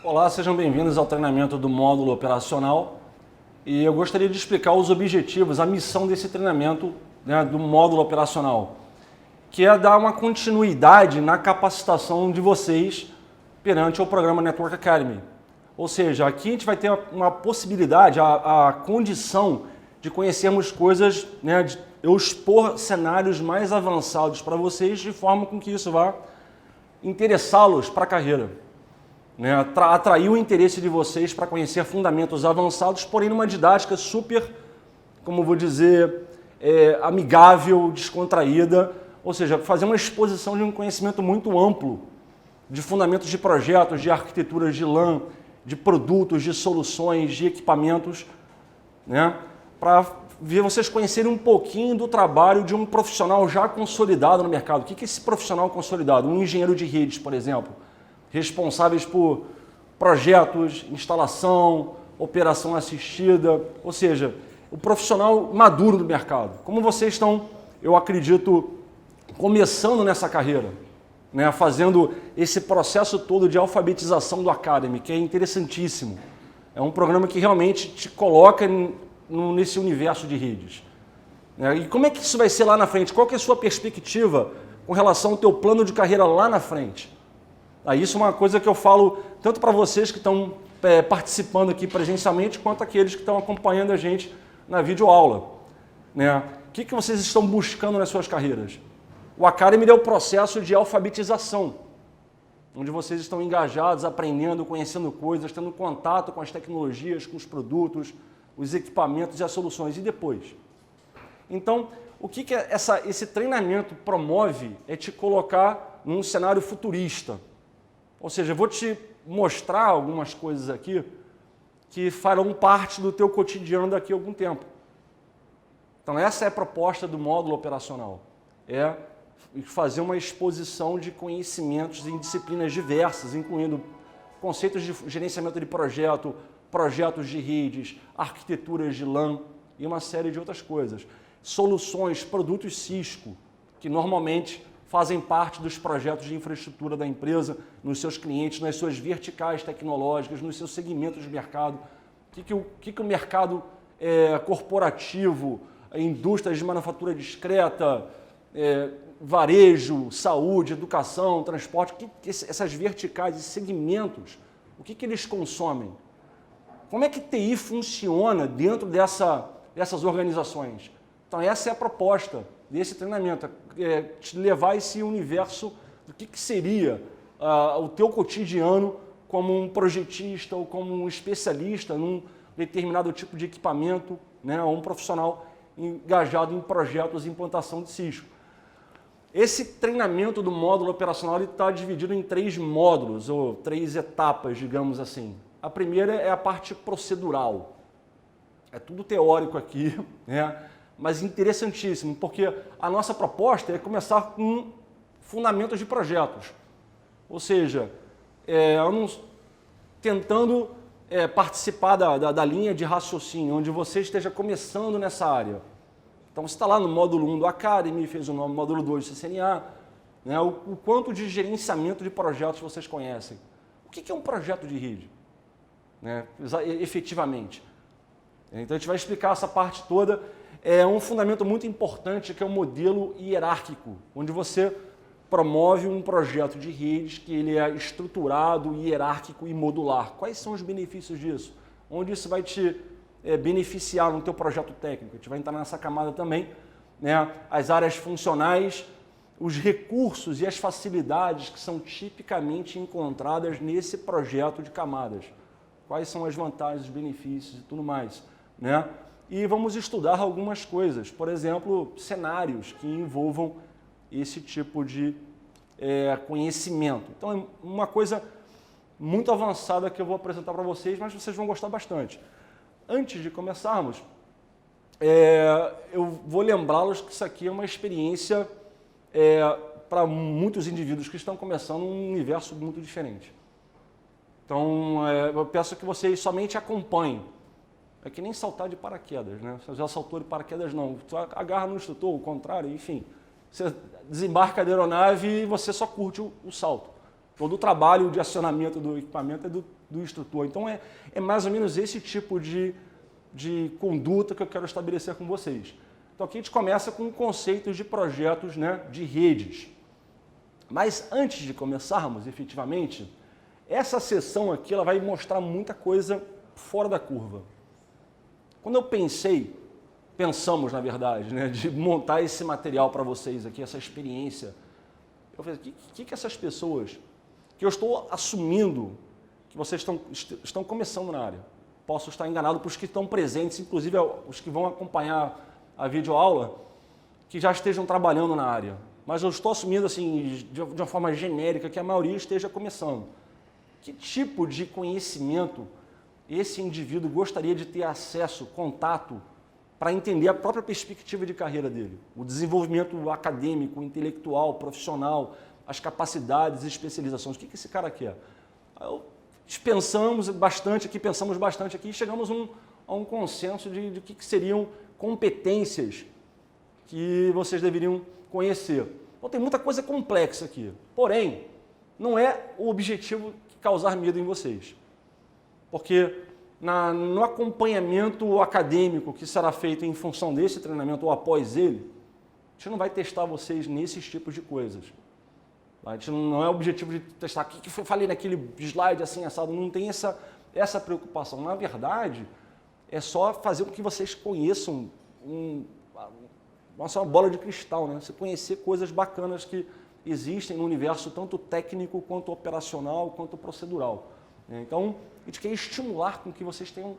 Olá, sejam bem-vindos ao treinamento do módulo operacional e eu gostaria de explicar os objetivos, a missão desse treinamento, né, do módulo operacional, que é dar uma continuidade na capacitação de vocês perante o programa Network Academy. Ou seja, aqui a gente vai ter uma possibilidade, a condição de conhecermos coisas, né, de eu expor cenários mais avançados para vocês de forma com que isso vá interessá-los para a carreira. Né, atrair o interesse de vocês para conhecer fundamentos avançados, porém numa didática super, como vou dizer, amigável, descontraída, ou seja, fazer uma exposição de um conhecimento muito amplo de fundamentos de projetos, de arquiteturas de LAN, de produtos, de soluções, de equipamentos, né, para ver vocês conhecerem um pouquinho do trabalho de um profissional já consolidado no mercado. O que é esse profissional consolidado? Um engenheiro de redes, por exemplo, responsáveis por projetos, instalação, operação assistida, ou seja, o profissional maduro do mercado. Como vocês estão, eu acredito, começando nessa carreira, né, fazendo esse processo todo de alfabetização do Academy, que é interessantíssimo. É um programa que realmente te coloca nesse universo de redes. E como é que isso vai ser lá na frente? Qual que é a sua perspectiva com relação ao teu plano de carreira lá na frente? Isso é uma coisa que eu falo tanto para vocês que estão participando aqui presencialmente, quanto aqueles que estão acompanhando a gente na videoaula. Né? O que vocês estão buscando nas suas carreiras? O Academy é o processo de alfabetização, onde vocês estão engajados, aprendendo, conhecendo coisas, tendo contato com as tecnologias, com os produtos, os equipamentos e as soluções. E depois? Então, o que esse treinamento promove é te colocar num cenário futurista. Ou seja, eu vou te mostrar algumas coisas aqui que farão parte do teu cotidiano daqui a algum tempo. Então essa é a proposta do módulo operacional. É fazer uma exposição de conhecimentos em disciplinas diversas, incluindo conceitos de gerenciamento de projeto, projetos de redes, arquiteturas de LAN e uma série de outras coisas. Soluções, produtos Cisco, que normalmente fazem parte dos projetos de infraestrutura da empresa, nos seus clientes, nas suas verticais tecnológicas, nos seus segmentos de mercado. O que o mercado corporativo, indústrias de manufatura discreta, varejo, saúde, educação, transporte, essas verticais e segmentos, o que eles consomem? Como é que TI funciona dentro dessas organizações? Então essa é a proposta desse treinamento, te levar a esse universo do que seria o teu cotidiano como um projetista ou como um especialista num determinado tipo de equipamento, né, ou um profissional engajado em projetos de implantação de Cisco. Esse treinamento do módulo operacional está dividido em 3 módulos, ou 3 etapas, digamos assim. A primeira é a parte procedural. É tudo teórico aqui, né? Mas interessantíssimo, porque a nossa proposta é começar com fundamentos de projetos. Ou seja, tentando participar da linha de raciocínio, onde você esteja começando nessa área. Então, você está lá no módulo 1 do Academy, fez o módulo 2 do CCNA, né, o quanto de gerenciamento de projetos vocês conhecem. O que é um projeto de rede? Né, efetivamente. Então, a gente vai explicar essa parte toda. É um fundamento muito importante que é o modelo hierárquico, onde você promove um projeto de redes que ele é estruturado, hierárquico e modular. Quais são os benefícios disso? Onde isso vai te beneficiar no teu projeto técnico? A gente vai entrar nessa camada também, né? As áreas funcionais, os recursos e as facilidades que são tipicamente encontradas nesse projeto de camadas. Quais são as vantagens, os benefícios e tudo mais, né? E vamos estudar algumas coisas, por exemplo, cenários que envolvam esse tipo de conhecimento. Então, é uma coisa muito avançada que eu vou apresentar para vocês, mas vocês vão gostar bastante. Antes de começarmos, eu vou lembrá-los que isso aqui é uma experiência para muitos indivíduos que estão começando um universo muito diferente. Então, eu peço que vocês somente acompanhem. É que nem saltar de paraquedas, né? Você já saltou de paraquedas, não. Você agarra no instrutor, o contrário, enfim. Você desembarca da aeronave e você só curte o salto. Todo o trabalho de acionamento do equipamento é do do instrutor. Então é mais ou menos esse tipo de conduta que eu quero estabelecer com vocês. Então aqui a gente começa com conceitos de projetos, né, de redes. Mas antes de começarmos efetivamente, essa sessão aqui ela vai mostrar muita coisa fora da curva. Quando eu pensamos na verdade, né, de montar esse material para vocês aqui, essa experiência, eu falei, o que essas pessoas, que eu estou assumindo que vocês estão começando na área, posso estar enganado para os que estão presentes, inclusive os que vão acompanhar a videoaula, que já estejam trabalhando na área. Mas eu estou assumindo assim, de uma forma genérica, que a maioria esteja começando. Que tipo de conhecimento esse indivíduo gostaria de ter acesso, contato, para entender a própria perspectiva de carreira dele? O desenvolvimento acadêmico, intelectual, profissional, as capacidades e especializações. O que esse cara quer? Pensamos bastante aqui e chegamos a um consenso de que seriam competências que vocês deveriam conhecer. Então tem muita coisa complexa aqui. Porém, não é o objetivo causar medo em vocês. Porque no acompanhamento acadêmico que será feito em função desse treinamento ou após ele, a gente não vai testar vocês nesses tipos de coisas. A gente não é o objetivo de testar o que eu falei naquele slide assim, assado, não tem essa preocupação. Na verdade, é só fazer com que vocês conheçam uma bola de cristal, né? Você conhecer coisas bacanas que existem no universo, tanto técnico, quanto operacional, quanto procedural. Então, a gente quer estimular com que vocês tenham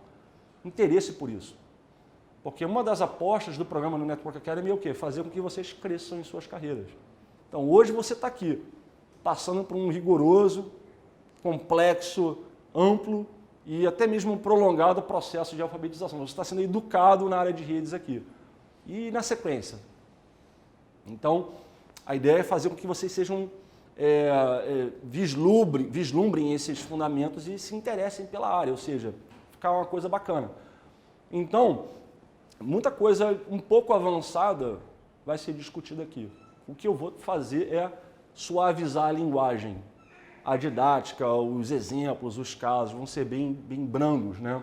interesse por isso. Porque uma das apostas do programa no Network Academy é o quê? Fazer com que vocês cresçam em suas carreiras. Então, hoje você está aqui, passando por um rigoroso, complexo, amplo e até mesmo um prolongado processo de alfabetização. Você está sendo educado na área de redes aqui. E na sequência. Então, a ideia é fazer com que vocês sejam vislumbrem esses fundamentos e se interessem pela área, ou seja, ficar uma coisa bacana. Então, muita coisa um pouco avançada vai ser discutida aqui. O que eu vou fazer é suavizar a linguagem, a didática, os exemplos, os casos vão ser bem brandos, né?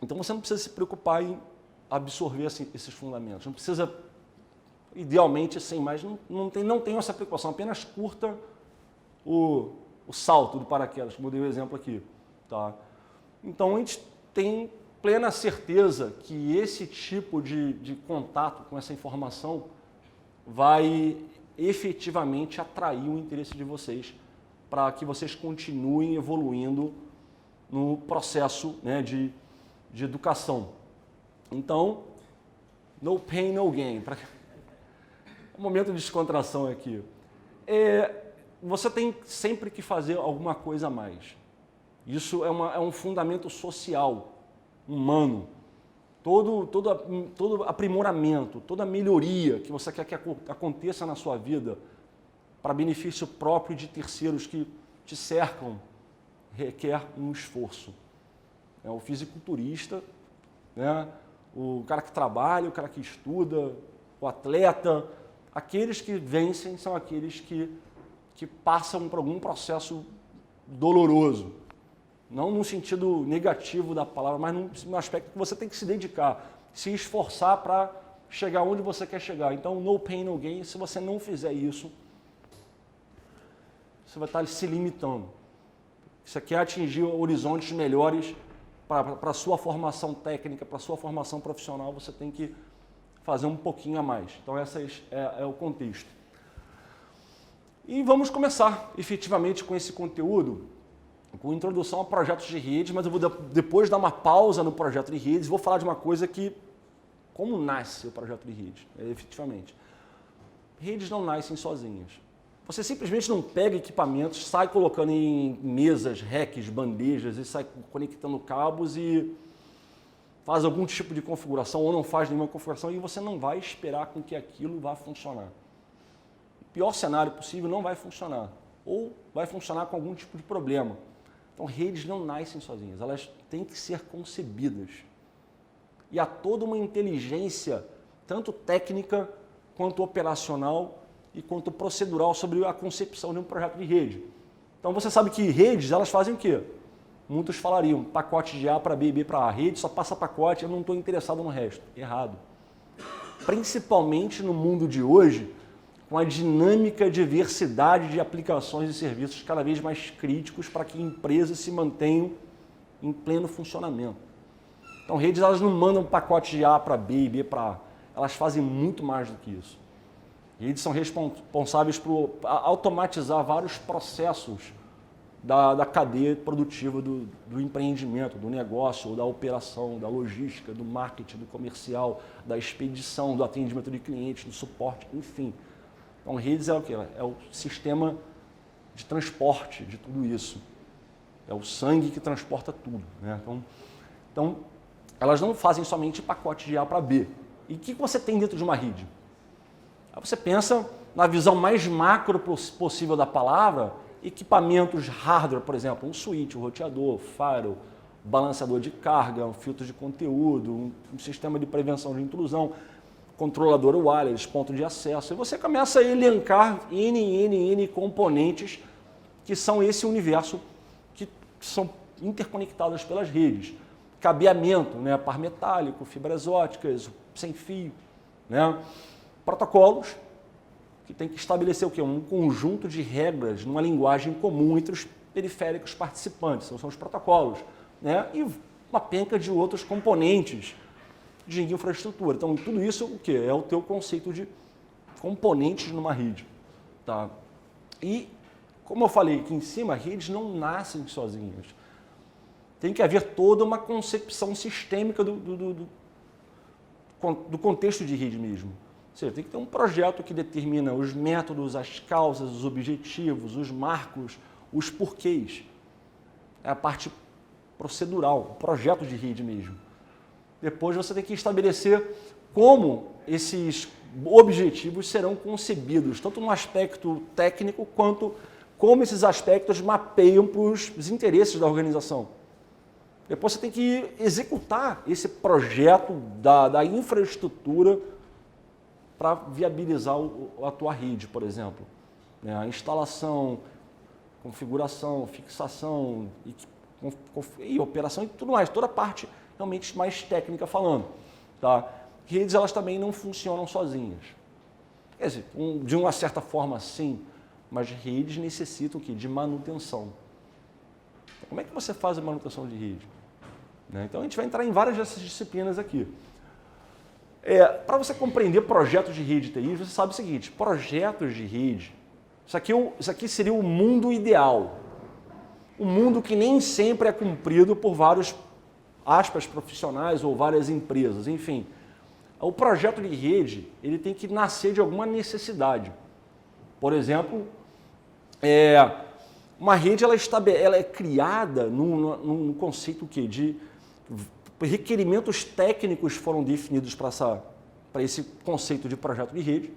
Então você não precisa se preocupar em absorver esses fundamentos, não precisa, idealmente, sem mais, não tem essa preocupação, apenas curta o salto do paraquedas, como eu dei o exemplo aqui. Tá? Então a gente tem plena certeza que esse tipo de contato com essa informação vai efetivamente atrair o interesse de vocês para que vocês continuem evoluindo no processo, né, de educação. Então, no pain, no gain. Um momento de descontração aqui. Você tem sempre que fazer alguma coisa a mais. Isso é um fundamento social, humano. Todo aprimoramento, toda melhoria que você quer que aconteça na sua vida para benefício próprio de terceiros que te cercam, requer um esforço. O fisiculturista, né? O cara que trabalha, o cara que estuda, o atleta, aqueles que vencem são aqueles que passam por algum processo doloroso. Não no sentido negativo da palavra, mas no aspecto que você tem que se dedicar, se esforçar para chegar onde você quer chegar. Então, no pain, no gain, se você não fizer isso, você vai estar se limitando. Você quer atingir horizontes melhores para a sua formação técnica, para a sua formação profissional, você tem que fazer um pouquinho a mais. Então, esse é o contexto. E vamos começar efetivamente com esse conteúdo, com introdução a projetos de redes, mas eu vou depois dar uma pausa no projeto de redes e vou falar de uma coisa que, como nasce o projeto de redes, efetivamente. Redes não nascem sozinhas. Você simplesmente não pega equipamentos, sai colocando em mesas, racks, bandejas e sai conectando cabos e faz algum tipo de configuração ou não faz nenhuma configuração e você não vai esperar com que aquilo vá funcionar. O pior cenário possível não vai funcionar ou vai funcionar com algum tipo de problema. Então, redes não nascem sozinhas, elas têm que ser concebidas. E há toda uma inteligência, tanto técnica quanto operacional e quanto procedural sobre a concepção de um projeto de rede. Então, você sabe que redes, elas fazem o quê? muitos falariam pacote de A para B e B para A. A rede só passa pacote, eu não estou interessado no resto. Errado. Principalmente no mundo de hoje, com a dinâmica diversidade de aplicações e serviços cada vez mais críticos para que empresas se mantenham em pleno funcionamento. Então, redes elas não mandam pacote de A para B e B para A. Elas fazem muito mais do que isso. Redes são responsáveis por automatizar vários processos da cadeia produtiva do empreendimento, do negócio, ou da operação, da logística, do marketing, do comercial, da expedição, do atendimento de clientes, do suporte, enfim. Então, redes é o quê? É o sistema de transporte de tudo isso. É o sangue que transporta tudo, né? Então, elas não fazem somente pacote de A para B. E o que você tem dentro de uma rede? Aí você pensa na visão mais macro possível da palavra, equipamentos hardware, por exemplo, um switch, um roteador, firewall, balanceador de carga, um filtro de conteúdo, um sistema de prevenção de intrusão, controlador wireless, ponto de acesso. E você começa a elencar N componentes que são esse universo que são interconectados pelas redes. Cabeamento, né, par metálico, fibras óticas, sem fio, né? Protocolos que tem que estabelecer o quê? Um conjunto de regras numa linguagem comum entre os periféricos participantes, são os protocolos, né? E uma penca de outros componentes de infraestrutura. Então, tudo isso o quê? É o teu conceito de componentes numa rede. Tá? E, como eu falei aqui em cima, redes não nascem sozinhas. Tem que haver toda uma concepção sistêmica do contexto de rede mesmo. Ou seja, tem que ter um projeto que determina os métodos, as causas, os objetivos, os marcos, os porquês. É a parte procedural, o projeto de rede mesmo. Depois você tem que estabelecer como esses objetivos serão concebidos, tanto no aspecto técnico quanto como esses aspectos mapeiam para os interesses da organização. Depois você tem que executar esse projeto da infraestrutura para viabilizar a tua rede, por exemplo. A instalação, configuração, fixação e operação e tudo mais, toda a parte realmente mais técnica falando. Tá? Redes elas também não funcionam sozinhas. Quer dizer, de uma certa forma sim, mas redes necessitam o quê? De manutenção. Como é que você faz a manutenção de rede? Então a gente vai entrar em várias dessas disciplinas aqui. Para você compreender projetos de rede TI, você sabe o seguinte, projetos de rede, isso aqui seria o mundo ideal. Um mundo que nem sempre é cumprido por vários, aspas, profissionais ou várias empresas, enfim. O projeto de rede, ele tem que nascer de alguma necessidade. Por exemplo, uma rede ela é criada num conceito de requerimentos técnicos foram definidos para esse conceito de projeto de rede.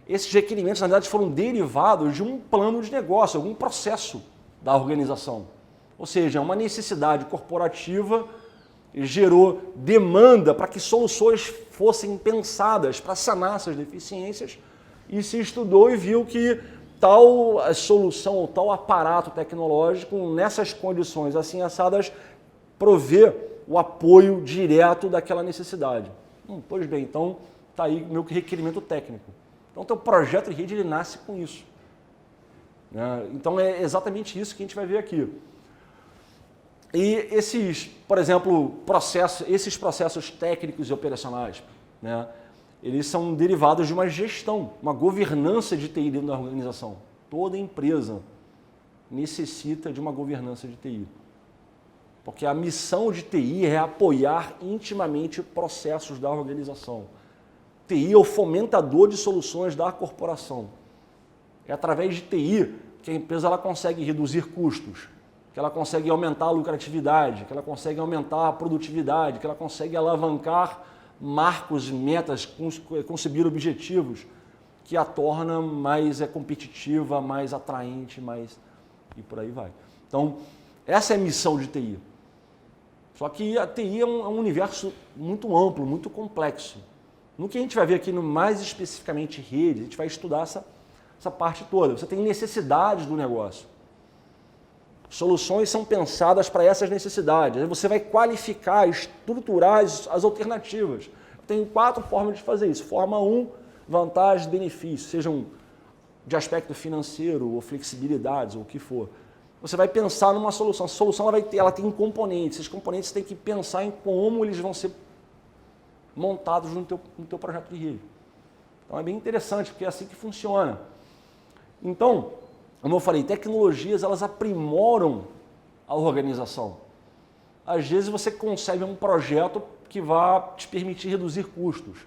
Esses requerimentos, na verdade, foram derivados de um plano de negócio, algum processo da organização. Ou seja, uma necessidade corporativa gerou demanda para que soluções fossem pensadas para sanar essas deficiências e se estudou e viu que tal solução ou tal aparato tecnológico, nessas condições assim assadas, provê o apoio direto daquela necessidade. Pois bem, então está aí o meu requerimento técnico. Então, o teu projeto de rede ele nasce com isso. Então, é exatamente isso que a gente vai ver aqui. E esses, por exemplo, esses processos técnicos e operacionais, eles são derivados de uma gestão, uma governança de TI dentro da organização. Toda empresa necessita de uma governança de TI. Porque a missão de TI é apoiar intimamente processos da organização. TI é o fomentador de soluções da corporação. É através de TI que a empresa ela consegue reduzir custos, que ela consegue aumentar a lucratividade, que ela consegue aumentar a produtividade, que ela consegue alavancar marcos, metas, conseguir objetivos que a torna mais competitiva, mais atraente, e por aí vai. Então, essa é a missão de TI. Só que a TI é um universo muito amplo, muito complexo. No que a gente vai ver aqui, no mais especificamente rede, a gente vai estudar essa parte toda. Você tem necessidades do negócio. Soluções são pensadas para essas necessidades. Aí você vai qualificar, estruturar as alternativas. Tem 4 formas de fazer isso. Forma 1, vantagens e benefícios, sejam de aspecto financeiro ou flexibilidades ou o que for. Você vai pensar numa solução. A solução ela tem componentes. Esses componentes você tem que pensar em como eles vão ser montados no teu projeto de rede. Então é bem interessante, porque é assim que funciona. Então, como eu falei, tecnologias elas aprimoram a organização. Às vezes você concebe um projeto que vai te permitir reduzir custos.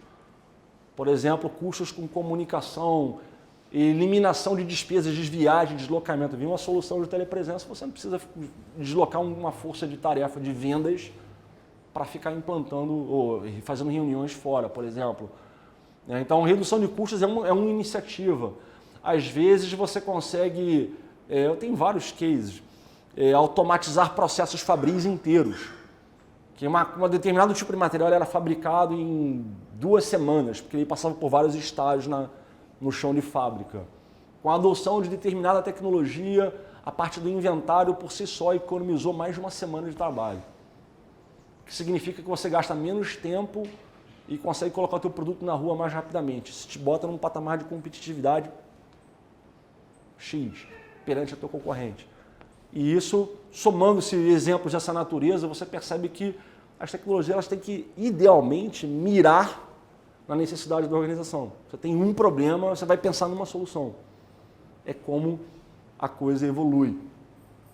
Por exemplo, custos com comunicação, eliminação de despesas de viagem, deslocamento. Vem uma solução de telepresença, você não precisa deslocar uma força de tarefa de vendas para ficar implantando ou fazendo reuniões fora, por exemplo. Então, redução de custos é uma iniciativa. Às vezes você consegue, eu tenho vários cases, automatizar processos fabris inteiros. Que um determinado tipo de material era fabricado em 2 semanas, porque ele passava por vários estágios no chão de fábrica. Com a adoção de determinada tecnologia, a parte do inventário por si só economizou mais de 1 semana de trabalho. O que significa que você gasta menos tempo e consegue colocar o teu produto na rua mais rapidamente. Isso te bota num patamar de competitividade X perante o teu concorrente. E isso, somando-se exemplos dessa natureza, você percebe que as tecnologias elas têm que, idealmente, mirar na necessidade da organização. Você tem um problema, você vai pensar numa solução. É como a coisa evolui.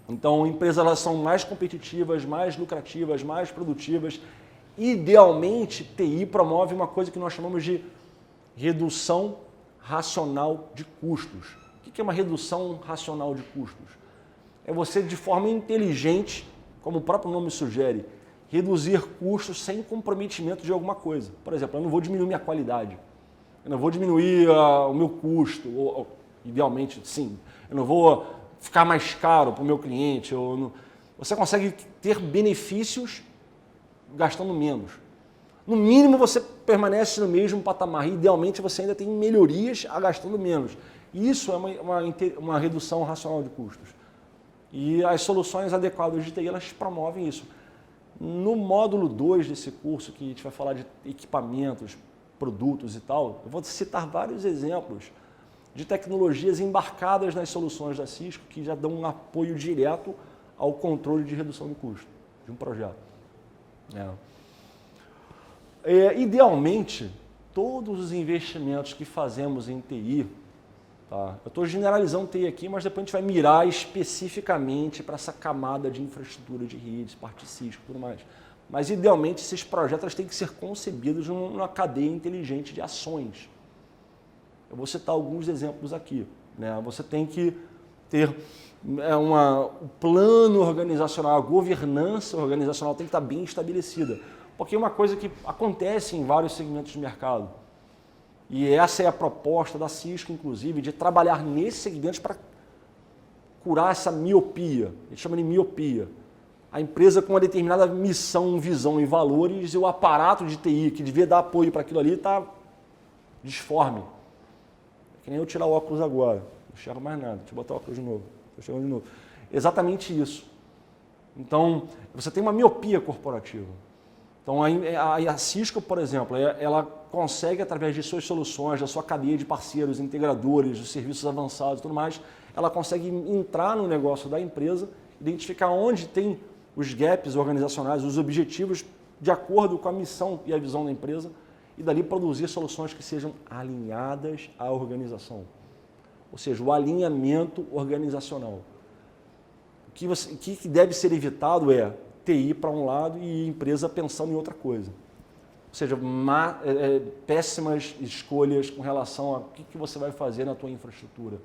Então, empresas elas são mais competitivas, mais lucrativas, mais produtivas. Idealmente, TI promove uma coisa que nós chamamos de redução racional de custos. O que é uma redução racional de custos? É você, de forma inteligente, como o próprio nome sugere, reduzir custos sem comprometimento de alguma coisa. Por exemplo, eu não vou diminuir minha qualidade, eu não vou diminuir o meu custo, ou, idealmente sim, eu não vou ficar mais caro para o meu cliente. Você consegue ter benefícios gastando menos. No mínimo você permanece no mesmo patamar, idealmente você ainda tem melhorias gastando menos. Isso é uma redução racional de custos. E as soluções adequadas de TI, elas promovem isso. No módulo 2 desse curso, que a gente vai falar de equipamentos, produtos e tal, eu vou citar vários exemplos de tecnologias embarcadas nas soluções da Cisco que já dão um apoio direto ao controle de redução de custo de um projeto. Idealmente, todos os investimentos que fazemos em TI, tá? Eu estou generalizando TI aqui, mas depois a gente vai mirar especificamente para essa camada de infraestrutura de redes, parte Cisco e tudo mais. Mas, idealmente, esses projetos têm que ser concebidos numa cadeia inteligente de ações. Eu vou citar alguns exemplos aqui. Você tem que ter o plano organizacional, a governança organizacional tem que estar bem estabelecida. Porque é uma coisa que acontece em vários segmentos de mercado. E essa é a proposta da Cisco, inclusive, de trabalhar nesses segmentos para curar essa miopia. A gente chama de miopia. A empresa com uma determinada missão, visão e valores e o aparato de TI que devia dar apoio para aquilo ali está disforme. É que nem eu tirar o óculos agora. Não enxergo mais nada. Deixa eu botar o óculos de novo. Estou chegando de novo. Exatamente isso. Então, você tem uma miopia corporativa. Então, a Cisco, por exemplo, ela consegue, através de suas soluções, da sua cadeia de parceiros, integradores, dos serviços avançados e tudo mais, ela consegue entrar no negócio da empresa, identificar onde tem os gaps organizacionais, os objetivos de acordo com a missão e a visão da empresa, e dali produzir soluções que sejam alinhadas à organização. Ou seja, o alinhamento organizacional. O que deve ser evitado é TI para um lado e empresa pensando em outra coisa. Ou seja, péssimas escolhas com relação a o que você vai fazer na tua infraestrutura.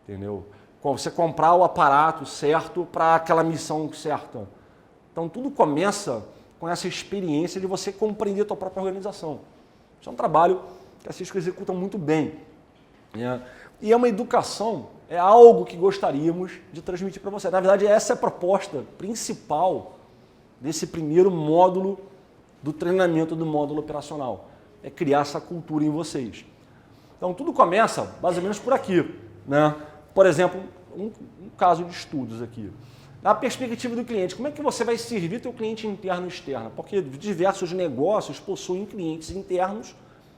Entendeu? Você comprar o aparato certo para aquela missão certa. Então, tudo começa com essa experiência de você compreender a tua própria organização. Isso é um trabalho que a Cisco executa muito bem. E é uma educação, é algo que gostaríamos de transmitir para você. Na verdade, essa é a proposta principal desse primeiro módulo do treinamento do módulo operacional. É criar essa cultura em vocês. Então, tudo começa mais ou menos por aqui. Por exemplo, um caso de estudos aqui. Na perspectiva do cliente, como é que você vai servir teu cliente interno e externo? Porque diversos negócios possuem clientes internos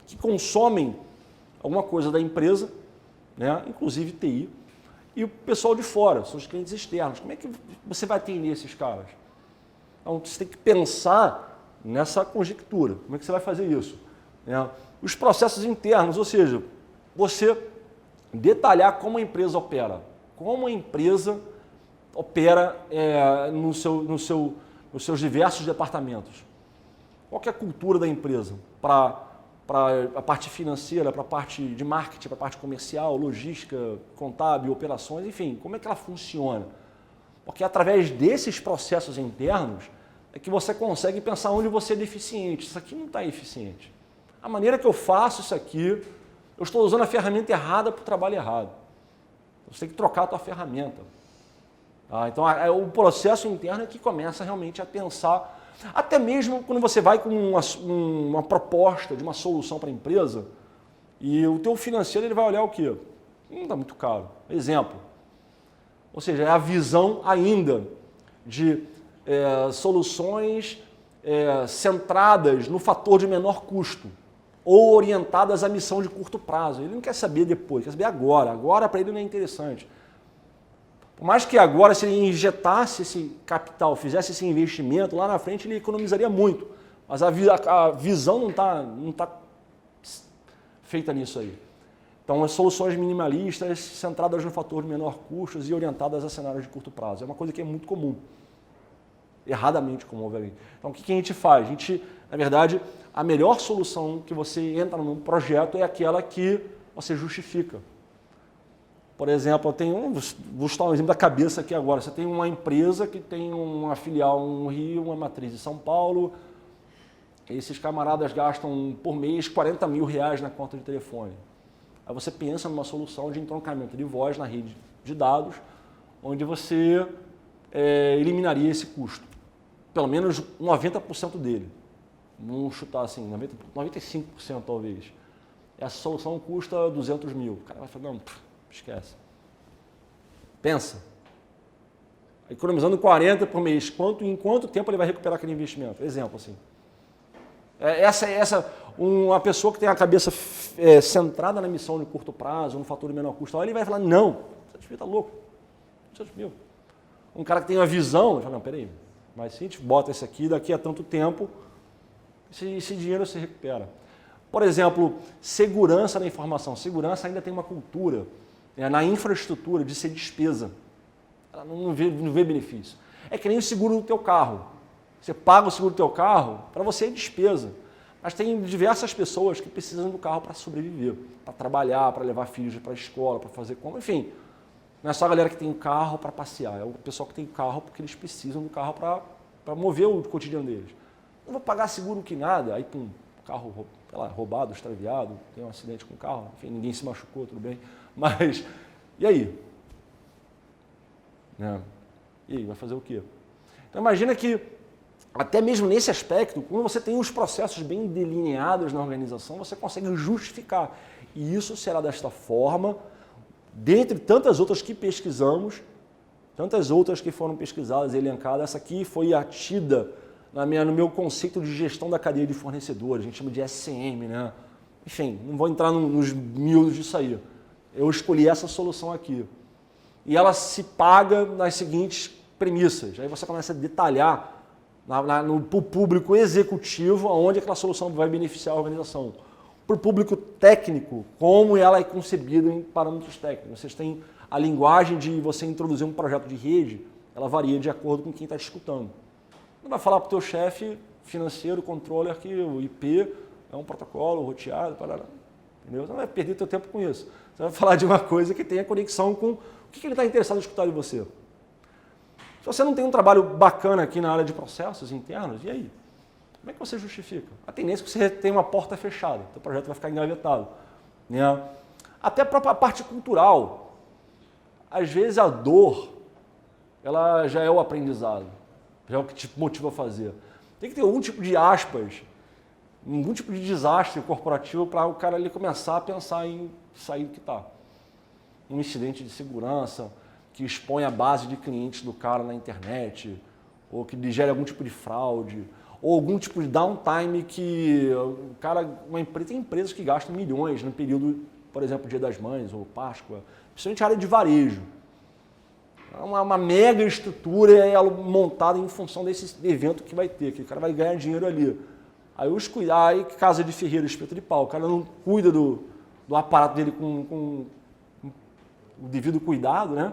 que consomem alguma coisa da empresa, né? Inclusive TI, e o pessoal de fora, são os clientes externos. Como é que você vai atender esses caras? Então, você tem que pensar nessa conjectura. Como é que você vai fazer isso? Né? Os processos internos, ou seja, você detalhar como a empresa opera. Como a empresa opera nos seus diversos departamentos. Qual que é a cultura da empresa? Para a parte financeira, para a parte de marketing, para a parte comercial, logística, contábil, operações, enfim, como é que ela funciona? Porque através desses processos internos é que você consegue pensar onde você é deficiente. Isso aqui não está eficiente. A maneira que eu faço isso aqui, eu estou usando a ferramenta errada para o trabalho errado. Você tem que trocar a tua ferramenta. Então, o processo interno é que começa realmente a pensar, até mesmo quando você vai com uma proposta de uma solução para a empresa, e o teu financeiro ele vai olhar o quê? Não está muito caro. Exemplo. Ou seja, é a visão ainda de soluções centradas no fator de menor custo ou orientadas à missão de curto prazo. Ele não quer saber depois, quer saber agora. Agora para ele não é interessante. Por mais que agora, se ele injetasse esse capital, fizesse esse investimento, lá na frente ele economizaria muito. Mas a visão não tá feita nisso aí. Então, as soluções minimalistas, centradas no fator de menor custos e orientadas a cenários de curto prazo. É uma coisa que é muito comum. Erradamente comum, obviamente. Então, o que a gente faz? A gente, na verdade, a melhor solução que você entra num projeto é aquela que você justifica. Por exemplo, vou citar um exemplo da cabeça aqui agora. Você tem uma empresa que tem uma filial no Rio, uma matriz em São Paulo. Esses camaradas gastam por mês 40 mil reais na conta de telefone. Aí você pensa numa solução de entroncamento de voz na rede de dados, onde você eliminaria esse custo. Pelo menos 90% dele. Vamos chutar assim, 95% talvez. Essa solução custa 200 mil. O cara vai falar, não, esquece. Pensa. Economizando 40 por mês, em quanto tempo ele vai recuperar aquele investimento? Exemplo assim. Uma pessoa que tem a cabeça centrada na missão de curto prazo, no fator de menor custo, ele vai falar, não, você está louco, 200 mil. Um cara que tem uma visão, vai falar, não, peraí, mas se a gente bota isso aqui, daqui a tanto tempo, esse dinheiro se recupera. Por exemplo, segurança na informação. Segurança ainda tem uma cultura na infraestrutura de ser despesa. Ela não vê benefício. É que nem o seguro do teu carro. Você paga o seguro do teu carro, para você é despesa. Mas tem diversas pessoas que precisam do carro para sobreviver, para trabalhar, para levar filhos para a escola, para fazer compra, enfim. Não é só a galera que tem carro para passear, é o pessoal que tem carro porque eles precisam do carro para mover o cotidiano deles. Não vou pagar seguro que nada, aí pum, carro roubado, extraviado, tem um acidente com o carro, enfim, ninguém se machucou, tudo bem. Mas, e aí? E aí, vai fazer o quê? Então imagina que, até mesmo nesse aspecto, quando você tem os processos bem delineados na organização, você consegue justificar. E isso será desta forma, dentre tantas outras que pesquisamos, tantas outras que foram pesquisadas e elencadas, essa aqui foi atida no meu conceito de gestão da cadeia de fornecedores, a gente chama de SCM, né? Enfim, não vou entrar nos miúdos disso aí. Eu escolhi essa solução aqui. E ela se paga nas seguintes premissas. Aí você começa a detalhar para o público executivo onde aquela solução vai beneficiar a organização. Para o público técnico, como ela é concebida em parâmetros técnicos. Vocês têm a linguagem de você introduzir um projeto de rede, ela varia de acordo com quem está escutando. Não vai falar para o teu chefe financeiro, controller, que o IP é um protocolo roteado, entendeu? Você não vai perder teu tempo com isso. Você vai falar de uma coisa que tenha conexão com o que ele está interessado em escutar de você. Se você não tem um trabalho bacana aqui na área de processos internos, e aí? Como é que você justifica? A tendência é que você tenha uma porta fechada, o projeto vai ficar engavetado. Né? Até a própria parte cultural. Às vezes a dor, ela já é o aprendizado, já é o que te motiva a fazer. Tem que ter algum tipo de aspas, algum tipo de desastre corporativo para o cara ali começar a pensar em sair do que está. Um incidente de segurança. que expõe a base de clientes do cara na internet, ou que gere algum tipo de fraude, ou algum tipo de downtime que o cara, tem empresas que gastam milhões no período, por exemplo, Dia das Mães ou Páscoa, principalmente a área de varejo. É uma mega estrutura montada em função desse evento que vai ter, que o cara vai ganhar dinheiro ali. Aí casa de ferreiro, espeto de pau, o cara não cuida do aparato dele com o devido cuidado, né?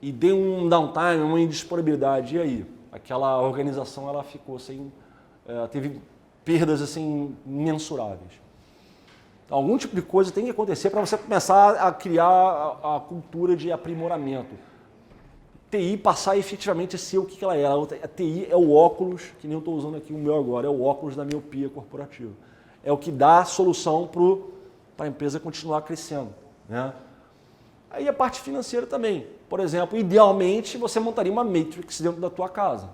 E deu um downtime, uma indisponibilidade, e aí? Aquela organização ela ficou sem, teve perdas assim mensuráveis. Então, algum tipo de coisa tem que acontecer para você começar a criar a cultura de aprimoramento. TI passar efetivamente a ser o que ela é. A TI é o óculos, que nem eu estou usando aqui o meu agora, é o óculos da miopia corporativa. É o que dá a solução para a empresa continuar crescendo, né? Aí a parte financeira também. Por exemplo, idealmente você montaria uma matrix dentro da tua casa,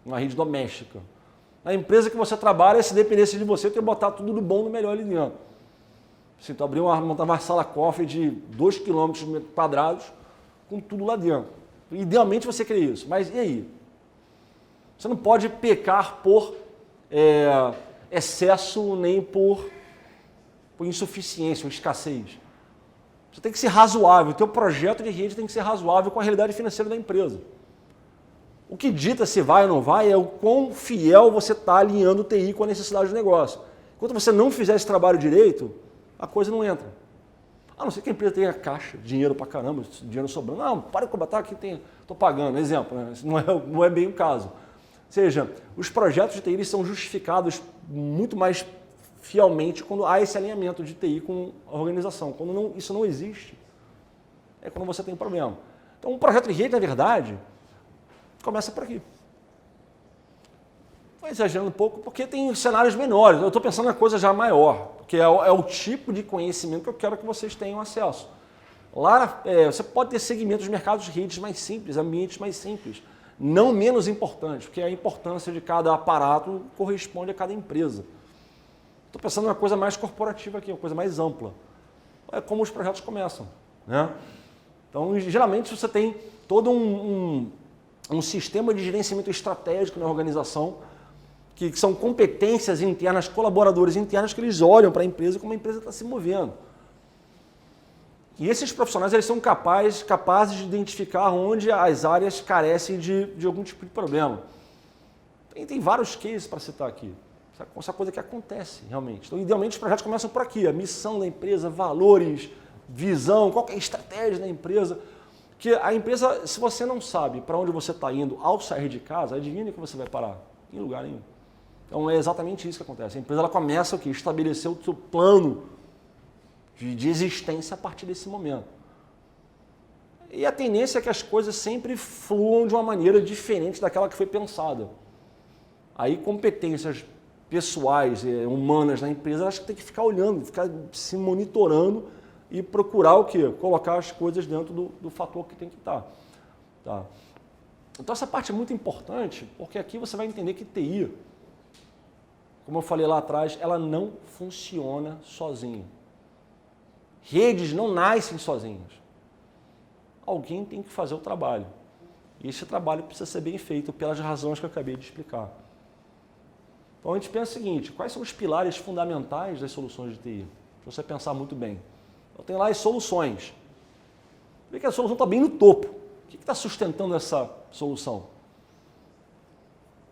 uma rede doméstica. Na empresa que você trabalha, se dependesse de você, tu ia botar tudo do bom no melhor ali dentro. Se tu montar uma sala cofre de 2 km², com tudo lá dentro. Idealmente você queria isso, mas e aí? Você não pode pecar por excesso nem por insuficiência ou escassez. Você tem que ser razoável, o teu projeto de rede tem que ser razoável com a realidade financeira da empresa. O que dita se vai ou não vai é o quão fiel você está alinhando o TI com a necessidade do negócio. Enquanto você não fizer esse trabalho direito, a coisa não entra. A não ser que a empresa tenha caixa, dinheiro pra caramba, dinheiro sobrando. Não, para de cobrar, aqui estou pagando. Exemplo, né? Isso não é bem o caso. Ou seja, os projetos de TI eles são justificados muito mais fielmente quando há esse alinhamento de TI com a organização. Quando isso não existe, é quando você tem um problema. Então, um projeto de rede, na verdade, começa por aqui. Estou exagerando um pouco, porque tem cenários menores. Eu estou pensando na coisa já maior, que é o tipo de conhecimento que eu quero que vocês tenham acesso. Lá, você pode ter segmentos de mercados de redes mais simples, ambientes mais simples, não menos importantes, porque a importância de cada aparato corresponde a cada empresa. Estou pensando numa coisa mais corporativa aqui, uma coisa mais ampla. É como os projetos começam, né? Então, geralmente, você tem todo um sistema de gerenciamento estratégico na organização, que são competências internas, colaboradores internos que eles olham para a empresa como a empresa está se movendo. E esses profissionais eles são capazes de identificar onde as áreas carecem de algum tipo de problema. Tem vários cases para citar aqui. Essa coisa que acontece realmente. Então, idealmente, os projetos começam por aqui. A missão da empresa, valores, visão, qual que é a estratégia da empresa. Que a empresa, se você não sabe para onde você está indo ao sair de casa, adivinha que você vai parar? Em lugar nenhum. Então, é exatamente isso que acontece. A empresa ela começa a estabelecer o seu plano de existência a partir desse momento. E a tendência é que as coisas sempre fluam de uma maneira diferente daquela que foi pensada. Aí, competências pessoais, humanas na empresa, elas têm que ficar olhando, ficar se monitorando e procurar o quê? Colocar as coisas dentro do fator que tem que estar. Tá? Então essa parte é muito importante, porque aqui você vai entender que TI, como eu falei lá atrás, ela não funciona sozinha. Redes não nascem sozinhas. Alguém tem que fazer o trabalho. E esse trabalho precisa ser bem feito pelas razões que eu acabei de explicar. Então a gente pensa o seguinte, quais são os pilares fundamentais das soluções de TI? Se você pensar muito bem. Eu tenho lá as soluções. Vê que a solução está bem no topo. O que está sustentando essa solução?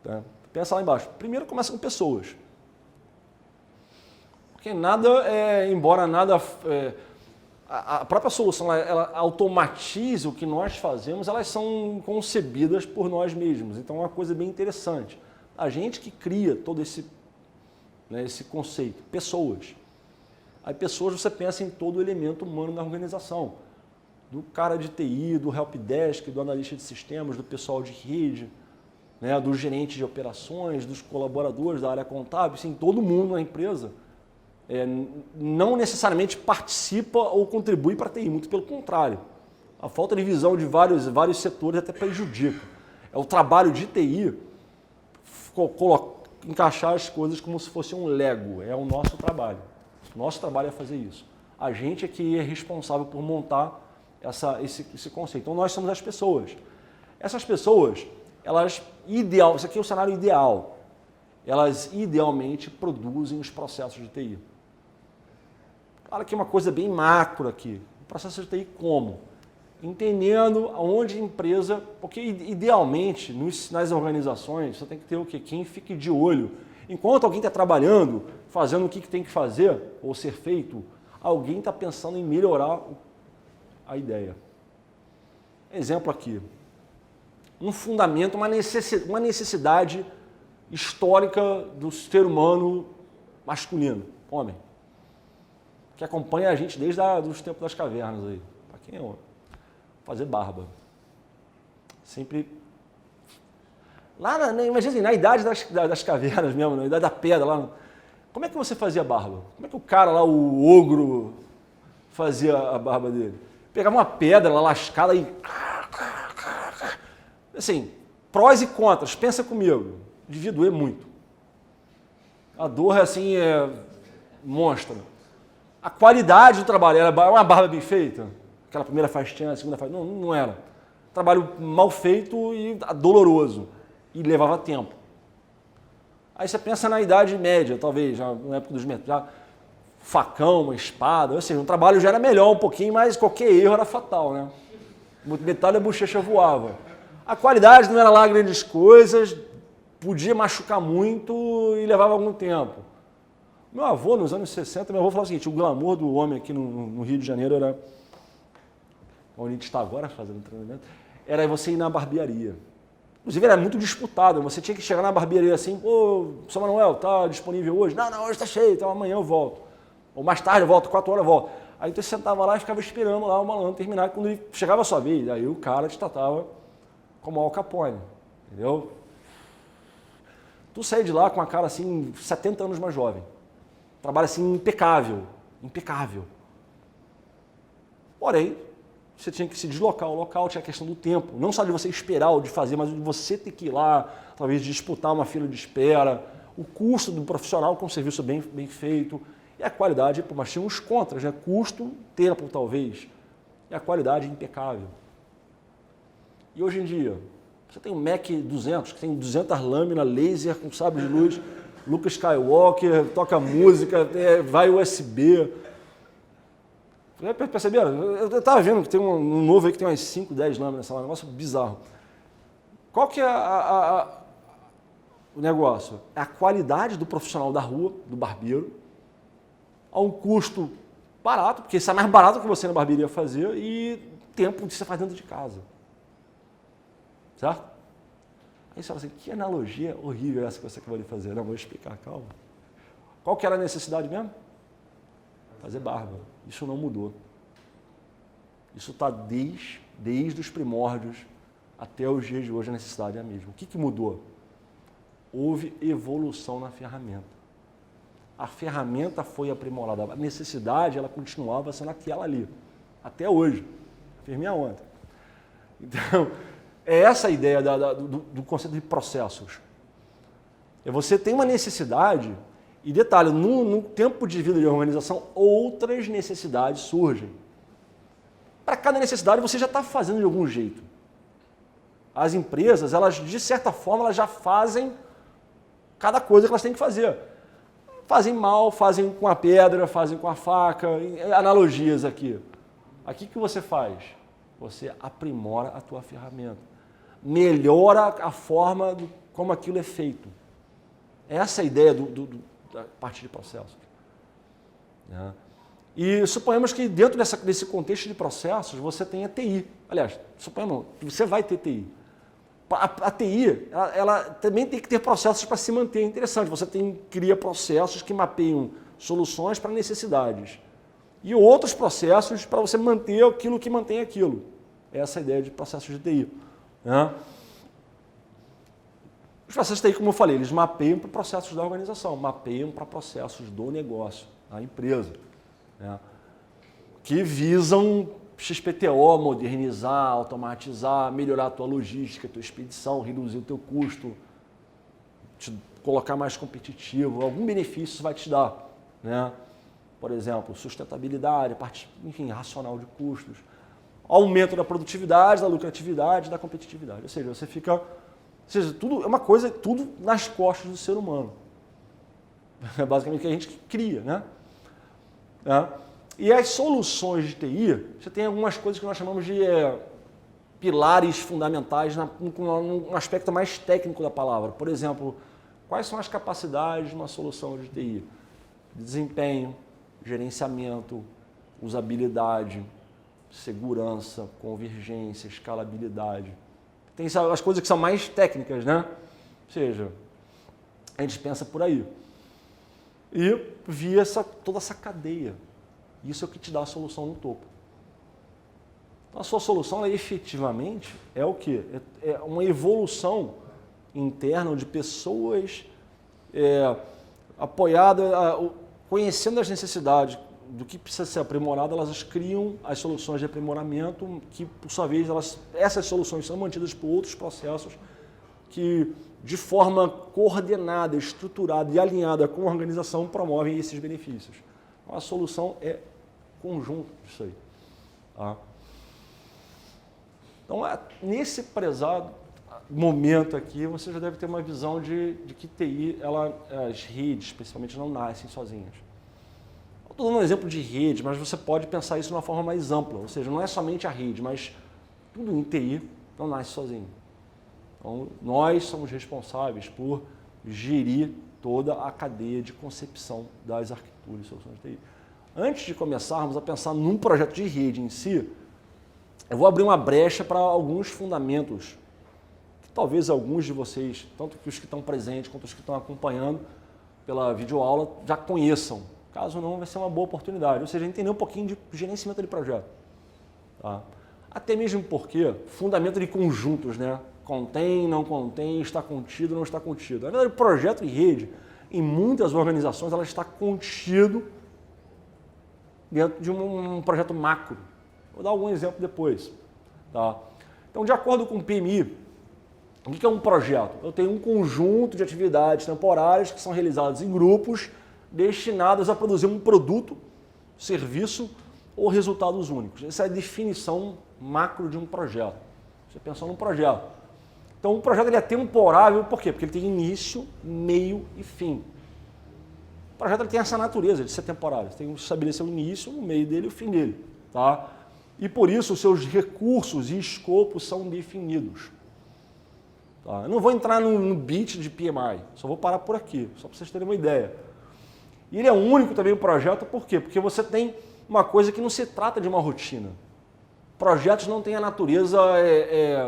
Tá? Pensa lá embaixo. Primeiro começa com pessoas. Porque embora nada... a própria solução ela automatize o que nós fazemos, elas são concebidas por nós mesmos. Então é uma coisa bem interessante. A gente que cria todo esse conceito. Pessoas. Aí pessoas você pensa em todo o elemento humano na organização. Do cara de TI, do helpdesk, do analista de sistemas, do pessoal de rede, né, do gerente de operações, dos colaboradores da área contábil, sim, todo mundo na empresa não necessariamente participa ou contribui para a TI, muito pelo contrário. A falta de visão de vários setores até prejudica. É o trabalho de TI encaixar as coisas como se fosse um Lego, é o nosso trabalho. Nosso trabalho é fazer isso. A gente é que é responsável por montar esse conceito. Então, nós somos as pessoas. Essas pessoas, isso aqui é o cenário ideal, elas idealmente produzem os processos de TI. Claro que é uma coisa bem macro aqui. O processo de TI como? Entendendo aonde a empresa... Porque, idealmente, nas organizações, você tem que ter o quê? Quem fique de olho. Enquanto alguém está trabalhando, fazendo o que tem que fazer ou ser feito, alguém está pensando em melhorar a ideia. Exemplo aqui. Um fundamento, uma necessidade histórica do ser humano masculino, homem, que acompanha a gente desde os tempos das cavernas aí. Para quem é homem? Fazer barba. Sempre... Imagina assim, na idade das cavernas mesmo, na idade da pedra, lá, como é que você fazia barba? Como é que o cara lá, o ogro, fazia a barba dele? Pegava uma pedra lá lascada e... Assim, prós e contras, pensa comigo, devia doer muito. A dor, assim, é monstra. A qualidade do trabalho, era uma barba bem feita? Aquela primeira faixinha, a segunda faixinha, não era. Trabalho mal feito e doloroso. E levava tempo. Aí você pensa na Idade Média, talvez, já na época dos metais, facão, uma espada, ou seja, o trabalho já era melhor um pouquinho, mas qualquer erro era fatal, né? Metade da bochecha voava. A qualidade não era lá grandes coisas, podia machucar muito e levava algum tempo. Meu avô, nos anos 60, meu avô falava o seguinte, o glamour do homem aqui no Rio de Janeiro era, onde a gente está agora fazendo treinamento, era você ir na barbearia. Inclusive era muito disputado, você tinha que chegar na barbearia assim, ô, São Manuel, tá disponível hoje? Não, hoje está cheio, então amanhã eu volto. Ou mais tarde eu volto, 4 horas eu volto. Aí então você sentava lá e ficava esperando lá o malandro terminar, quando ele chegava a sua vez, aí o cara te tratava como Al Capone, entendeu? Tu saía de lá com a cara assim, 70 anos mais jovem. Trabalho assim impecável, impecável. Porém, você tinha que se deslocar ao local, tinha a questão do tempo. Não só de você esperar ou de fazer, mas de você ter que ir lá, talvez disputar uma fila de espera. O custo do profissional com um serviço bem feito. E a qualidade, mas tinha uns contras, né? Custo, tempo talvez. E a qualidade impecável. E hoje em dia, você tem um Mac 200, que tem 200 lâminas, laser, com sabre de luz, Luke Skywalker, toca música, vai USB. Perceberam? Eu estava vendo que tem um novo aí que tem umas 5, 10 lâminas, um negócio bizarro. Qual que é o negócio? É a qualidade do profissional da rua, do barbeiro, a um custo barato, porque isso é mais barato que você na barbearia fazer, e tempo que você faz dentro de casa. Certo? Aí você fala assim, que analogia horrível essa que você acabou de fazer. Não, vou explicar, calma. Qual que era a necessidade mesmo? Fazer barba. Isso não mudou. Isso está desde os primórdios até os dias de hoje, a necessidade é a mesma. O que mudou? Houve evolução na ferramenta. A ferramenta foi aprimorada. A necessidade, ela continuava sendo aquela ali. Até hoje. Firmei ontem. Então, é essa a ideia do conceito de processos. Você tem uma necessidade, e detalhe, no tempo de vida de organização, outras necessidades surgem. Para cada necessidade você já está fazendo de algum jeito. As empresas, elas de certa forma, elas já fazem cada coisa que elas têm que fazer. Fazem mal, fazem com a pedra, fazem com a faca, analogias aqui. Aqui o que você faz? Você aprimora a tua ferramenta. Melhora a forma como aquilo é feito. Essa é a ideia da parte de processos. Né? E suponhamos que dentro desse contexto de processos você tenha TI. Aliás, suponhamos que você vai ter TI. A TI, ela também tem que ter processos para se manter. É interessante, você cria processos que mapeiam soluções para necessidades. E outros processos para você manter aquilo que mantém aquilo. Essa é a ideia de processos de TI. Né? Os processos de TI, como eu falei, eles mapeiam para processos da organização, mapeiam para processos do negócio, da empresa. Né? Que visam XPTO, modernizar, automatizar, melhorar a tua logística, a tua expedição, reduzir o teu custo, te colocar mais competitivo, algum benefício isso vai te dar. Né? Por exemplo, sustentabilidade, parte, enfim, racional de custos. aumento da produtividade, da lucratividade, da competitividade. Ou seja, você fica... Ou seja, tudo é uma coisa, tudo nas costas do ser humano. É basicamente o que a gente cria, né? E as soluções de TI, você tem algumas coisas que nós chamamos de pilares fundamentais num aspecto mais técnico da palavra. Por exemplo, quais são as capacidades de uma solução de TI? Desempenho, gerenciamento, usabilidade, segurança, convergência, escalabilidade. Tem as coisas que são mais técnicas, né? Ou seja, a gente pensa por aí. E via toda essa cadeia. Isso é o que te dá a solução no topo. Então, a sua solução, ela, efetivamente, é o quê? É uma evolução interna de pessoas apoiadas, conhecendo as necessidades do que precisa ser aprimorado, elas criam as soluções de aprimoramento que, por sua vez, essas soluções são mantidas por outros processos que, de forma coordenada, estruturada e alinhada com a organização, promovem esses benefícios. A solução é conjunto disso aí. Tá? Então, nesse prezado momento aqui, você já deve ter uma visão de que TI, as redes, principalmente, não nascem sozinhas. Estou dando um exemplo de rede, mas você pode pensar isso de uma forma mais ampla, ou seja, não é somente a rede, mas tudo em TI não nasce sozinho. Então, nós somos responsáveis por gerir toda a cadeia de concepção das arquiteturas e soluções de TI. Antes de começarmos a pensar num projeto de rede em si, eu vou abrir uma brecha para alguns fundamentos que talvez alguns de vocês, tanto os que estão presentes quanto os que estão acompanhando pela videoaula, já conheçam. Caso não, vai ser uma boa oportunidade. Ou seja, entender um pouquinho de gerenciamento de projeto. Tá? Até mesmo porque, fundamento de conjuntos, né? Contém, não contém, está contido, não está contido. Na verdade, o projeto de rede, em muitas organizações, ela está contido dentro de um projeto macro. Vou dar algum exemplo depois. Tá? Então, de acordo com o PMI, o que é um projeto? Eu tenho um conjunto de atividades temporárias que são realizadas em grupos destinadas a produzir um produto, serviço ou resultados únicos. Essa é a definição macro de um projeto. Você pensou num projeto. Então, o projeto ele é temporável, por quê? Porque ele tem início, meio e fim. O projeto ele tem essa natureza de ser temporário. Você tem que estabelecer o início, o meio dele e o fim dele. Tá? E por isso, os seus recursos e escopos são definidos. Tá? Eu não vou entrar no bit de PMI, só vou parar por aqui, só para vocês terem uma ideia. E ele é único também o projeto, por quê? Porque você tem uma coisa que não se trata de uma rotina. Projetos não têm a natureza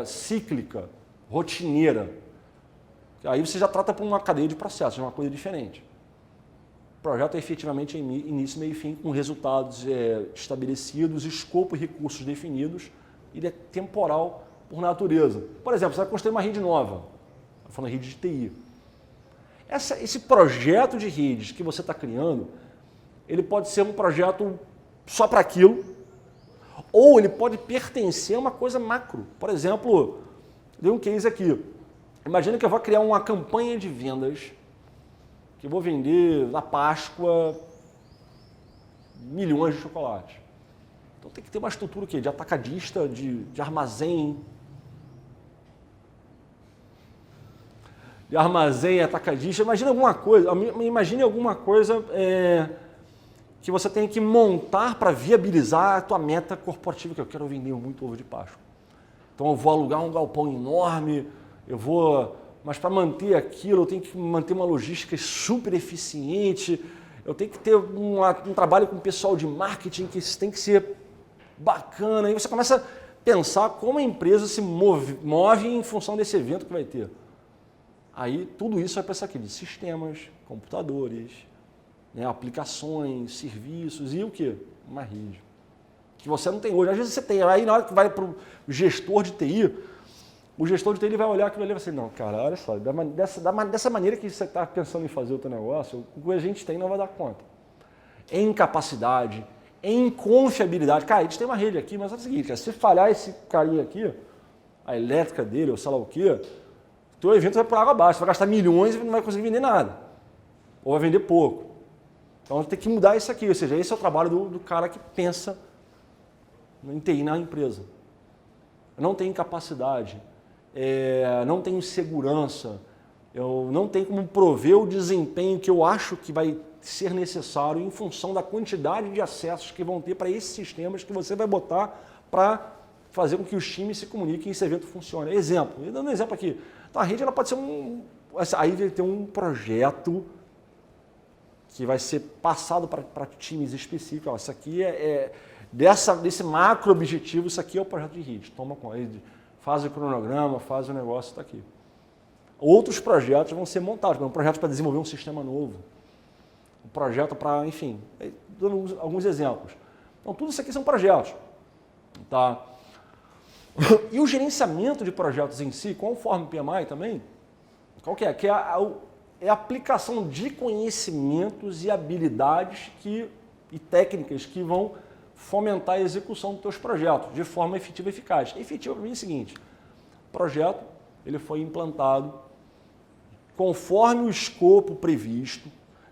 cíclica, rotineira. Aí você já trata por uma cadeia de processos, é uma coisa diferente. O projeto é efetivamente início, meio e fim, com resultados estabelecidos, escopo e recursos definidos. Ele é temporal por natureza. Por exemplo, você vai construir uma rede nova, falando rede de TI. Esse projeto de redes que você está criando, ele pode ser um projeto só para aquilo, ou ele pode pertencer a uma coisa macro. Por exemplo, dei um case aqui. Imagina que eu vou criar uma campanha de vendas, que eu vou vender na Páscoa milhões de chocolates. Então tem que ter uma estrutura o quê? De atacadista, de armazém. De armazém, atacadista. Imagine alguma coisa que você tem que montar para viabilizar a tua meta corporativa, que eu quero vender muito ovo de Páscoa. Então eu vou alugar um galpão enorme, mas para manter aquilo eu tenho que manter uma logística super eficiente, eu tenho que ter um trabalho com o pessoal de marketing que tem que ser bacana. Aí você começa a pensar como a empresa se move em função desse evento que vai ter. Aí tudo isso vai para isso aqui, de sistemas, computadores, né, aplicações, serviços e o quê? Uma rede. Que você não tem hoje. Às vezes você tem, aí na hora que vai para o gestor de TI, o gestor de TI ele vai olhar aquilo ali e vai dizer, não, cara, olha só, dessa maneira que você está pensando em fazer o teu negócio, o que a gente tem não vai dar conta. Em capacidade, em confiabilidade. Cara, a gente tem uma rede aqui, mas é o seguinte, cara, se falhar esse carinha aqui, a elétrica dele, ou sei lá o quê, o teu evento vai por água abaixo, você vai gastar milhões e não vai conseguir vender nada. Ou vai vender pouco. Então tem que mudar isso aqui, ou seja, esse é o trabalho do cara que pensa em TI na empresa. eu não tenho capacidade, não tenho segurança, eu não tenho como prover o desempenho que eu acho que vai ser necessário em função da quantidade de acessos que vão ter para esses sistemas que você vai botar para fazer com que os times se comuniquem e esse evento funcione. Exemplo, dando um exemplo aqui, então, a rede ela pode ser aí vai ter um projeto que vai ser passado para times específicos. Ó, isso aqui desse macro objetivo, isso aqui é o projeto de rede. Toma conta, faz o cronograma, faz o negócio, está aqui. Outros projetos vão ser montados, um projeto para desenvolver um sistema novo, um projeto para, enfim, dando alguns exemplos. Então, tudo isso aqui são projetos. Tá? E o gerenciamento de projetos em si, conforme o PMI também, qual que é? Que é a aplicação de conhecimentos e habilidades e técnicas que vão fomentar a execução dos teus projetos de forma efetiva e eficaz. Efetiva para mim é o seguinte, o projeto ele foi implantado conforme o escopo previsto,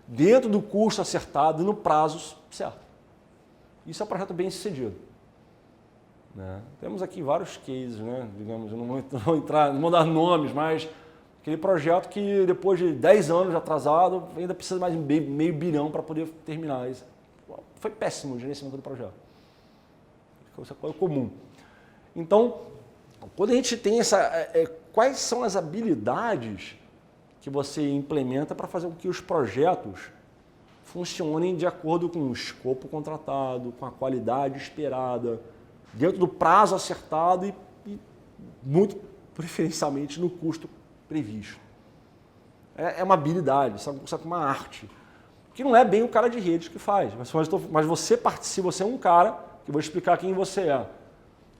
dentro do custo acertado e no prazo certo. Isso é um projeto bem sucedido. Né? Temos aqui vários cases, né? Digamos, eu não vou dar nomes, mas aquele projeto que depois de 10 anos atrasado ainda precisa mais de meio bilhão para poder terminar. Isso foi péssimo o gerenciamento do projeto. Isso é comum. Então, quando a gente tem quais são as habilidades que você implementa para fazer com que os projetos funcionem de acordo com o escopo contratado, com a qualidade esperada, dentro do prazo acertado e muito preferencialmente no custo previsto. É uma habilidade, sabe, uma arte. Que não é bem o cara de rede que faz, mas você participa, você é um cara, que eu vou explicar quem você é,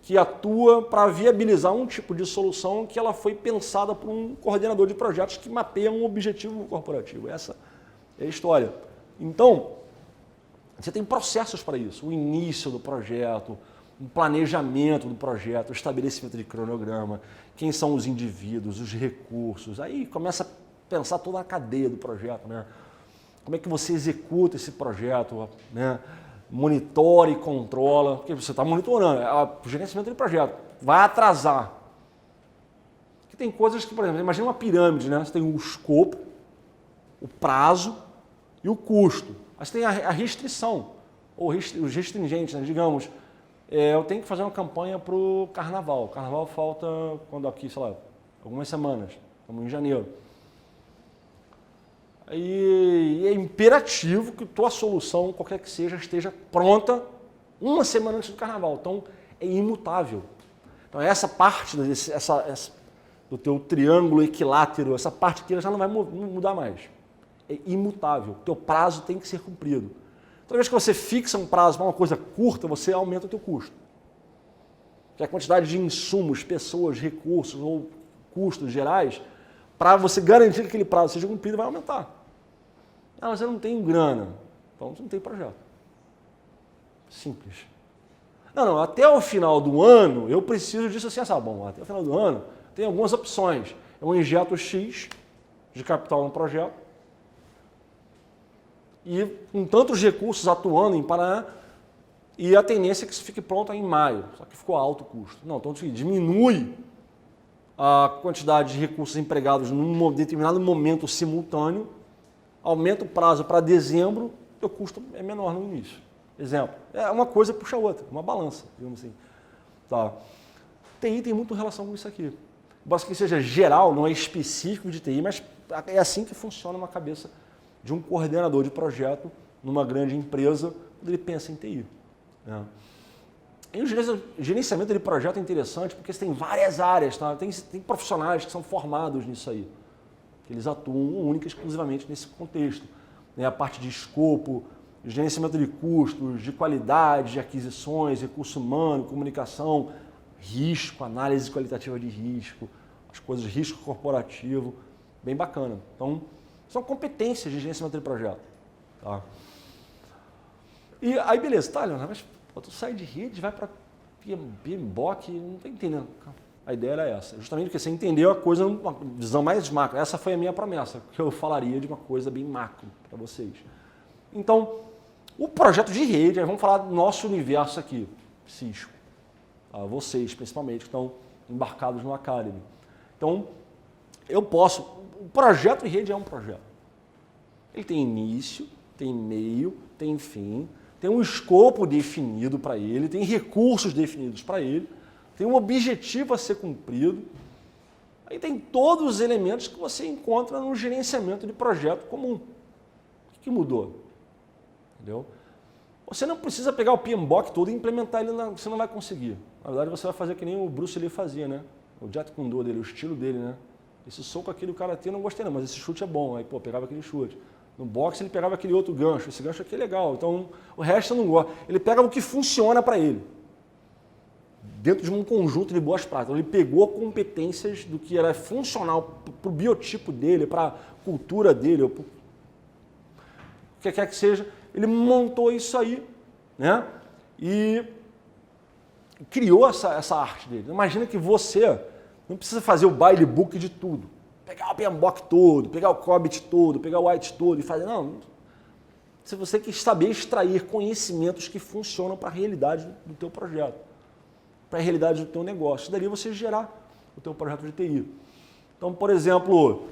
que atua para viabilizar um tipo de solução que ela foi pensada por um coordenador de projetos que mapeia um objetivo corporativo. Essa é a história. Então, você tem processos para isso. O início do projeto, o planejamento do projeto, o estabelecimento de cronograma, quem são os indivíduos, os recursos. Aí começa a pensar toda a cadeia do projeto, né? Como é que você executa esse projeto, né? Monitora e controla, porque você está monitorando, o gerenciamento do projeto vai atrasar. Porque tem coisas que, por exemplo, imagina uma pirâmide, né? Você tem o escopo, o prazo e o custo. Aí você tem a restrição, ou os restringentes, né? Digamos, eu tenho que fazer uma campanha para o carnaval. O carnaval falta, quando aqui, sei lá, algumas semanas, estamos em janeiro. E é imperativo que tua solução, qualquer que seja, esteja pronta uma semana antes do carnaval. Então, é imutável. Então, essa parte do teu triângulo equilátero, essa parte aqui já não vai mudar mais. É imutável. O teu prazo tem que ser cumprido. Toda vez que você fixa um prazo para uma coisa curta, você aumenta o teu custo. Porque a quantidade de insumos, pessoas, recursos ou custos gerais, para você garantir que aquele prazo seja cumprido, vai aumentar. Ah, mas eu não tenho grana. Então você não tem projeto. Simples. Não, até o final do ano eu preciso disso assim, bom, até o final do ano tem algumas opções. Eu injeto X de capital no projeto e com tantos recursos atuando em Paraná, e a tendência é que isso fique pronto em maio, só que ficou alto o custo. Não, então diminui a quantidade de recursos empregados num determinado momento simultâneo, aumenta o prazo para dezembro, o custo é menor no início. Exemplo, uma coisa puxa a outra, uma balança, digamos assim. Tá. TI tem muito relação com isso aqui. Basta que seja geral, não é específico de TI, mas é assim que funciona uma cabeça de um coordenador de projeto numa grande empresa, quando ele pensa em TI. Né? E o gerenciamento de projeto é interessante porque você tem várias áreas, tá? Tem profissionais que são formados nisso aí. Eles atuam única e exclusivamente nesse contexto. Né? A parte de escopo, gerenciamento de custos, de qualidade, de aquisições, recurso humano, comunicação, risco, análise qualitativa de risco, as coisas de risco corporativo, bem bacana. Então, são competências de gerenciamento de projeto. Tá? E aí, beleza, tá, Leonardo, mas tu sai de rede, vai para PMBOK, não estou entendendo. A ideia era essa, justamente porque você entendeu a coisa numa visão mais macro. Essa foi a minha promessa, que eu falaria de uma coisa bem macro para vocês. Então, o projeto de rede, vamos falar do nosso universo aqui, Cisco. a vocês, principalmente, que estão embarcados no Academy. Então, eu posso... O projeto de rede é um projeto. Ele tem início, tem meio, tem fim, tem um escopo definido para ele, tem recursos definidos para ele, tem um objetivo a ser cumprido. Aí tem todos os elementos que você encontra no gerenciamento de projeto comum. O que mudou? Entendeu? Você não precisa pegar o PMBOK todo e implementar ele, você não vai conseguir. Na verdade, você vai fazer que nem o Bruce Lee fazia, né? O Jeet Kune Do dele, o estilo dele, né? Esse soco aqui do karatê eu não gostei não, mas esse chute é bom. Aí, pô, pegava aquele chute. No boxe ele pegava aquele outro gancho. Esse gancho aqui é legal. Então, o resto eu não gosto. Ele pega o que funciona para ele. Dentro de um conjunto de boas práticas. Ele pegou competências do que era funcional para o biotipo dele, para a cultura dele, ou o que quer que seja. Ele montou isso aí, né? E criou essa arte dele. Imagina que você não precisa fazer o baile book de tudo. Pegar o PMBOK todo, pegar o COBIT todo, pegar o White todo e fazer... Não. Se você quer saber extrair conhecimentos que funcionam para a realidade do teu projeto, para a realidade do teu negócio. Daí você gerar o teu projeto de TI. Então, por exemplo,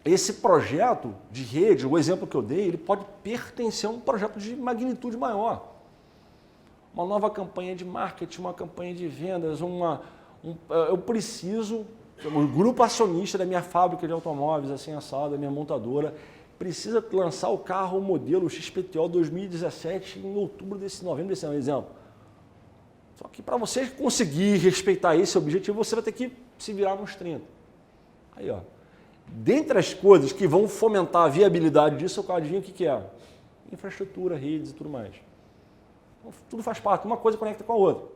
esse projeto de rede, o exemplo que eu dei, ele pode pertencer a um projeto de magnitude maior. Uma nova campanha de marketing, uma campanha de vendas, eu preciso, o grupo acionista da minha fábrica de automóveis, assim assado, da minha montadora, precisa lançar o carro, o modelo XPTO 2017 em novembro desse ano, exemplo. Só que para você conseguir respeitar esse objetivo, você vai ter que se virar nos 30. Aí, ó. Dentre as coisas que vão fomentar a viabilidade disso, eu adivinho o que é? Infraestrutura, redes e tudo mais. Então, tudo faz parte, uma coisa conecta com a outra.